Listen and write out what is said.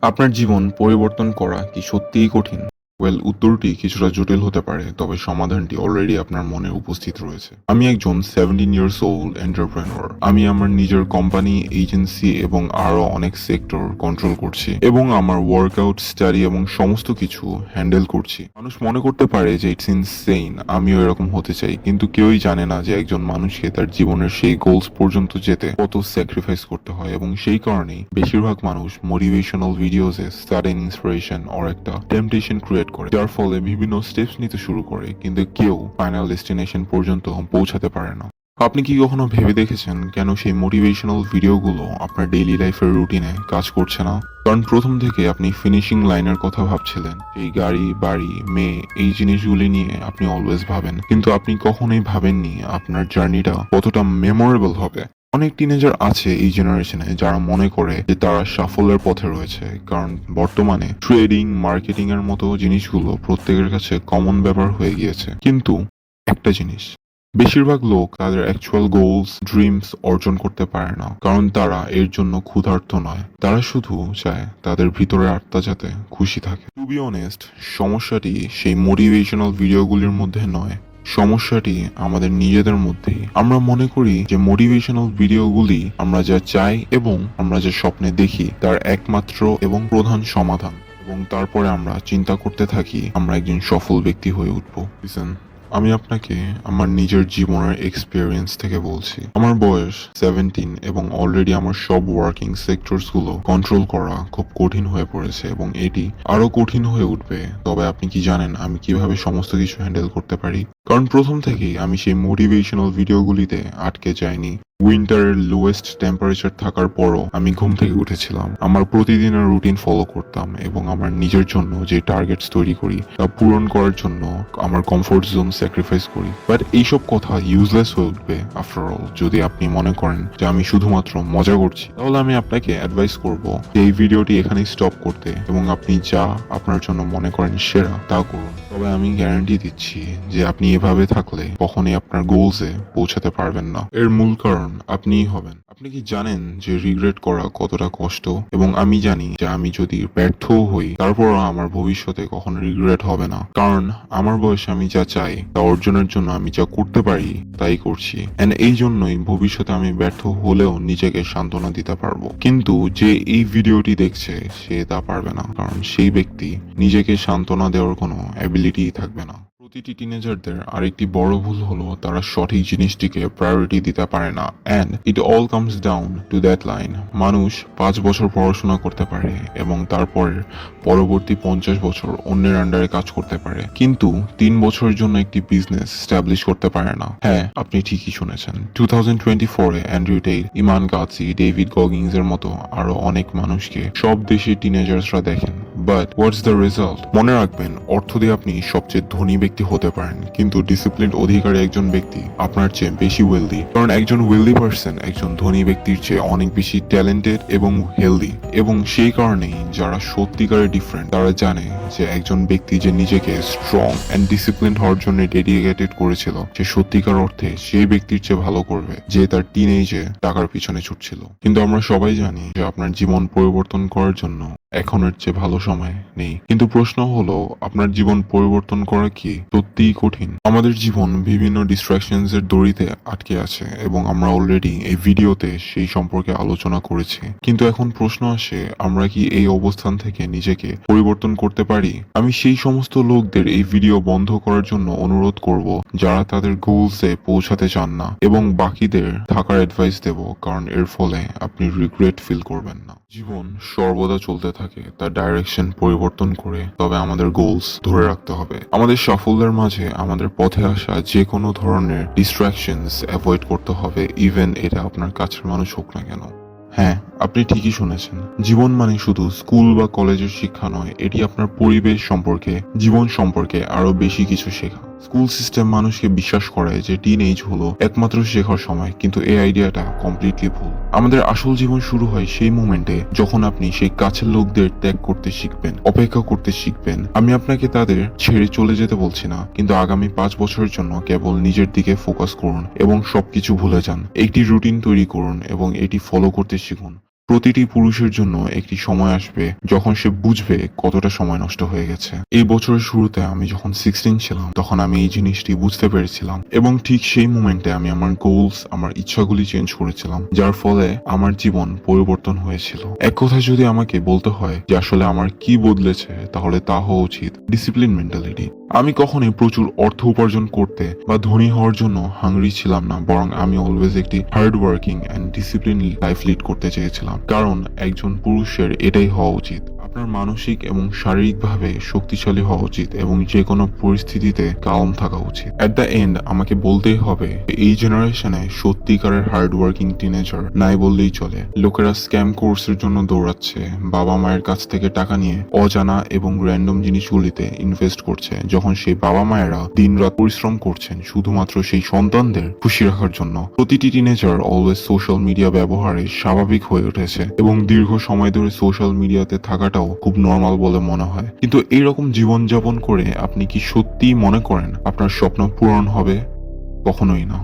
আপনার জীবন পরিবর্তন করা কি সত্যিই কঠিন? উত্তরটি কিছুটা জটিল হতে পারে, তবে সমাধানটি অলরেডি আপনার মনে উপস্থিত রয়েছে। আমি একজন 17 ইয়ার্স ওল্ড এন্টারপ্রেনর। আমি আমার নিজের কোম্পানি, এজেন্সি এবং আরো অনেক সেক্টর কন্ট্রোল করছি এবং আমার ওয়ার্কআউট, স্টাডি এবং সমস্ত কিছু হ্যান্ডেল করছি। মানুষ মনে করতে পারে যে ইটস ইনসেইন, আমিও এরকম হতে চাই, কিন্তু কেউই জানে না যে একজন মানুষকে তার জীবনের সেই গোলস পর্যন্ত যেতে কত স্যাক্রিফাইস করতে হয়। এবং সেই কারণেই বেশিরভাগ মানুষ মোটিভেশনাল ভিডিওসে সাডেন ইন্সপিরেশন অর একটা টেম্পটেশন ক্রিয়েট করে, যার ফলে বিভিন্ন স্টেপস নিতে শুরু করে, কিন্তু কেউ ফাইনাল ডেস্টিনেশন পর্যন্ত পৌঁছাতে পারে না। আপনি কি কখনো ভেবে দেখেছেন কেন সেই মোটিভেশনাল ভিডিওগুলো আপনার ডেইলি লাইফের রুটিনে কাজ করছে না? কারণ প্রথম থেকে আপনি ফিনিশিং লাইনের কথা ভাবছিলেন, এই গাড়ি, বাড়ি, মেয়ে, এই জিনিসগুলি নিয়ে আপনি অলওয়েজ ভাবেন, কিন্তু আপনি কখনোই ভাবেননি আপনার জার্নিটা কতটা মেমোরেবল হবে। অনেক টিনেজার আছে এই জেনারেশনে যারা মনে করে যে তারা সাফল্যের পথে রয়েছে, কারণ বর্তমানে ট্রেডিং, মার্কেটিং এর মতো জিনিসগুলো প্রত্যেকের কাছে কমন ব্যাপার হয়ে গিয়েছে। কিন্তু একটা জিনিস, বেশিরভাগ লোক তাদের অ্যাকচুয়াল গোলস, ড্রিমস অর্জন করতে পারে না, কারণ তারা এর জন্য ক্ষুধার্ত নয়। তারা শুধু চায় তাদের ভিতরের আত্মা যাতে খুশি থাকে। টু বি অনেস্ট, সমস্যাটি সেই মোটিভেশনাল ভিডিওগুলির মধ্যে নয়, সমস্যাটি আমাদের নিজেদের মধ্যেই। আমরা মনে করি যে মোটিভেশনাল ভিডিওগুলি আমরা যা চাই এবং আমরা যে স্বপ্নে দেখি তার একমাত্র এবং প্রধান সমাধান, এবং তারপরে আমরা চিন্তা করতে থাকি আমরা একজন সফল ব্যক্তি হয়ে উঠবো। লিসেন, আমি আপনাকে আমার নিজের জীবনের এক্সপিরিয়েন্স থেকে বলছি। আমার বয়স 17 এবং অলরেডি আমার সব ওয়ার্কিং সেক্টরস গুলো কন্ট্রোল করা খুব কঠিন হয়ে পড়েছে এবং এটি আরো কঠিন হয়ে উঠবে। তবে আপনি কি জানেন আমি কিভাবে সমস্ত কিছু হ্যান্ডেল করতে পারি? কারণ প্রথম থেকেই আমি সেই মোটিভেশনাল ভিডিওগুলিতে আটকে যাইনি। উইন্টারের লোয়েস্ট টেম্পারেচার থাকার পরও আমি ঘুম থেকে উঠেছিলাম, আমার প্রতিদিনের রুটিন ফলো করতাম এবং আমার নিজের জন্য যে টার্গেটস তৈরি করি তা পূরণ করার জন্য আমার কমফোর্ট জোন স্যাক্রিফাইস করি। বাট এইসব কথা ইউজলেস হয়ে উঠবে আফটার অল যদি আপনি মনে করেন যে আমি শুধুমাত্র মজা করছি। তাহলে আমি আপনাকে অ্যাডভাইস করব যে এই ভিডিওটি এখানেই স্টপ করতে এবং আপনি যা আপনার জন্য মনে করেন সেরা তা করুন। তবে আমি গ্যারান্টি দিচ্ছি যে আপনি এভাবে থাকলে কখনই আপনার গোলসে পৌঁছাতে পারবেন না। এর মূল কারণ আপনিই হবেন। আপনি কি জানেন যে রিগ্রেট করা কতটা কষ্ট? এবং আমি জানি যে আমি যদি ব্যর্থও হই তারপরও আমার ভবিষ্যতে কখনো রিগ্রেট হবে না, কারণ আমার বয়সে আমি যা চাই তা অর্জনের জন্য আমি যা করতে পারি তাই করছি। এন্ড এই জন্যই ভবিষ্যতে আমি ব্যর্থ হলেও নিজেকে সান্ত্বনা দিতে পারবো। কিন্তু যে এই ভিডিওটি দেখছে সে তা পারবে না, কারণ সেই ব্যক্তি নিজেকে সান্ত্বনা দেওয়ার কোনো অ্যাবিলিটি থাকবে না। প্রতিটি টিনেজারদের আরেকটি বড় ভুল হলো তারা সঠিক জিনিসটিকে প্রায়োরিটি দিতে পারে না। And it all comes down to that line. মানুষ 5 বছর পড়াশোনা করতে পারে এবং তারপর পরবর্তী 50 বছর অন্যের আন্ডারে কাজ করতে পারে, কিন্তু 3 বছরের জন্য একটি বিজনেস স্টাবলিশ করতে পারে না। হ্যাঁ, আপনি ঠিকই শুনেছেন। 2024-এ অ্যান্ড্রু টেইট, ইমান গাছি, ডেভিড গগিংস এর মতো আরো অনেক মানুষকে সব দেশের টিনেজার্সরা দেখেন। But what's the result? মনে রাখবেন, অর্থ দিয়ে আপনি সবচেয়ে ধনী ব্যক্তি হতে পারেন, কিন্তু ডিসিপ্লিন অধিকারী একজন ব্যক্তি আপনার চেয়ে বেশি ওয়েলদি। কারণ একজন ওয়েলদি পার্সন একজন ধনী ব্যক্তির চেয়ে অনেক বেশি ট্যালেন্টেড এবং হেলদি। এবং সেই কারণেই যারা সত্যিকারের ডিফারেন্ট তারা জানে যে একজন ব্যক্তি যে নিজেকে স্ট্রং অ্যান্ড ডিসিপ্লিন হওয়ার জন্য ডেডিকেটেড করেছিল, যে সত্যিকার অর্থে সেই ব্যক্তির চেয়ে ভালো করবে যে তার টিনেজে টাকার পিছনে ছুটছিল। কিন্তু আমরা সবাই জানি যে আপনার জীবন পরিবর্তন করার জন্য এখনের চেয়ে ভালো সময় নেই। কিন্তু প্রশ্ন হলো, আপনার জীবন পরিবর্তন করা কি সত্যিই কঠিন? আমাদের জীবন বিভিন্ন ডিস্ট্রাকশনস এর দড়িতে আটকে আছে এবং আমরা অলরেডি এই ভিডিওতে সেই সম্পর্কে আলোচনা করেছি। কিন্তু এখন প্রশ্ন আসে, আমরা কি এই অবস্থান থেকে নিজেকে পরিবর্তন করতে পারি? আমি সেই সমস্ত লোকদের এই ভিডিও বন্ধ করার জন্য অনুরোধ করব যারা তাদের গোলসে পৌঁছাতে চান না, এবং বাকিদের থাকার অ্যাডভাইস দেব, কারণ এর ফলে আপনি রিগ্রেট ফিল করবেন না। জীবন সর্বদা চলতে থাকে তার ডাইরেকশন পরিবর্তন করে, তবে আমাদের গোলস ধরে রাখতে হবে। আমাদের সাফল্যের মাঝে আমাদের পথে আসা যে কোনো ধরনের ডিস্ট্রাকশনস অ্যাভয়েড করতে হবে, ইভেন এটা আপনার কাছের মানুষ হোক না কেন। হ্যাঁ, আপনি ঠিকই শুনেছেন। জীবন মানে শুধু স্কুল বা কলেজের শিক্ষা নয়, এটি আপনার পরিবেশ সম্পর্কে, জীবন সম্পর্কে আরো বেশি কিছু শেখা। স্কুল সিস্টেম মানুষকে বিশ্বাস করায় যে টিনেজ হলো একমাত্র শেখার সময়, কিন্তু এই আইডিয়াটা কমপ্লিটলি ভুল। আমাদের আসল জীবন শুরু হয় সেই মোমেন্টে যখন আপনি সেই কাছের লোকদের ত্যাগ করতে শিখবেন, অপেক্ষা করতে শিখবেন। আমি আপনাকে তাদের ছেড়ে চলে যেতে বলছি না, কিন্তু আগামী 5 বছরের জন্য কেবল নিজের দিকে ফোকাস করুন এবং সবকিছু ভুলে যান। একটি রুটিন তৈরি করুন এবং এটি ফলো করতে শিখুন। প্রতিটি পুরুষের জন্য একটি সময় আসবে যখন সে বুঝবে কতটা সময় নষ্ট হয়ে গেছে। এই বছরের শুরুতে আমি যখন 16 ছিলাম তখন আমি এই জিনিসটি বুঝতে পেরেছিলাম এবং ঠিক সেই মোমেন্টে আমি আমার গোলস, আমার ইচ্ছাগুলি চেঞ্জ করেছিলাম, যার ফলে আমার জীবন পরিবর্তন হয়েছিল। এক কথা যদি আমাকে বলতে হয় যে আসলে আমার কি বদলেছে, তাহলে তা হওয়া উচিত ডিসিপ্লিন মেন্টালিটি। আমি কখনোই প্রচুর অর্থ উপার্জন করতে বা ধনী হওয়ার জন্য হাংরি ছিলাম না, বরং আমি অলওয়েজ একটি hard working and discipline life lead করতে চেয়েছিলাম, কারণ একজন পুরুষের এটাই হওয়া উচিত। আপনার মানসিক এবং শারীরিকভাবে শক্তিশালী হওয়া উচিত এবং যে কোনো পরিস্থিতিতে কালম থাকা উচিত। এট দ্য এন্ড আমাকে বলতেই হবে, এই জেনারেশনে সত্যিকারের হার্ড ওয়ার্কিং টিনেজার নাই বললেই চলে। লোকেরা স্ক্যাম কোর্সের জন্য দৌড়াচ্ছে, বাবা মায়ের কাছ থেকে টাকা নিয়ে অজানা এবং র্যান্ডম জিনিসগুলিতে ইনভেস্ট করছে, যখন সেই বাবা মায়েরা দিনরাত পরিশ্রম করছেন শুধুমাত্র সেই সন্তানদের খুশি রাখার জন্য। প্রতিটি টিনেজার অলওয়েজ সোশ্যাল মিডিয়া ব্যবহারে স্বাভাবিক হয়ে উঠেছে এবং দীর্ঘ সময় ধরে সোশ্যাল মিডিয়াতে থাকাটাও খুব নর্মাল বলে মনে হয়। কিন্তু এইরকম জীবনযাপন করে আপনি কি সত্যিই মনে করেন আপনার স্বপ্ন পূরণ হবে? কখনোই না।